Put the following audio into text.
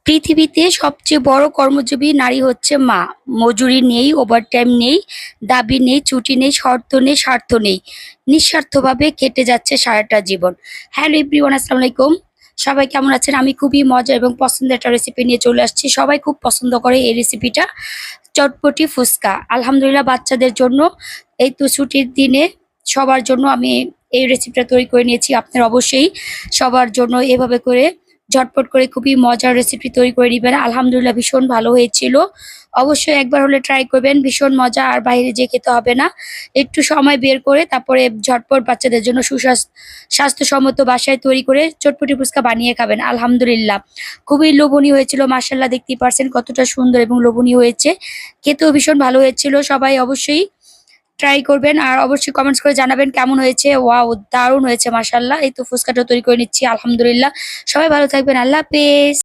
পৃথিবীতে সবচেয়ে বড় কর্মজীবী নারী হচ্ছে মা। মজুরি নেই, ওভারটাইম নেই, দাবি নেই, ছুটি নেই, শর্ত নেই, স্বার্থ নেই। নিঃস্বার্থভাবে কেটে যাচ্ছে সারাটা জীবন। হ্যালো এভরিওয়ান, আসসালামু আলাইকুম। সবাই কেমন আছেন? আমি খুবই মজা এবং পছন্দের একটা রেসিপি নিয়ে চলে আসছি। সবাই খুব পছন্দ করে এই রেসিপিটা, চটপটি ফুচকা। আলহামদুলিল্লাহ, বাচ্চাদের জন্য এই তো ছুটির দিনে সবার জন্য আমি এই রেসিপিটা তৈরি করে নিয়েছি। আপনারা অবশ্যই সবার জন্য এভাবে করে ঝটপট করে খুবই মজার রেসিপি তৈরি করে নিবেন। আলহামদুলিল্লাহ, ভীষণ ভালো হয়েছিল। অবশ্যই একবার হলে ট্রাই করবেন, ভীষণ মজা। আর বাইরে যেয়ে খেতে হবে না, একটু সময় বের করে তারপরে ঝটপট বাচ্চাদের জন্য স্বাস্থ্যসম্মত বাসায় তৈরি করে চটপটি ফুচকা বানিয়ে খাবেন। আলহামদুলিল্লাহ, খুবই লোভনীয় হয়েছিল। মাশাআল্লাহ, দেখতেই পারছেন কতটা সুন্দর এবং লোভনীয় হয়েছে। খেতেও ভীষণ ভালো হয়েছিল। সবাই অবশ্যই ট্রাই করবেন আর অবশ্যই কমেন্টস করে জানাবেন কেমন হয়েছে। ওয়াও, দারুণ হয়েছে মাশাআল্লাহ। এই তো ফুচকাটা তৈরি করে নিচ্ছি। আলহামদুলিল্লাহ, সবাই ভালো থাকবেন। আল্লাহ হাফেজ।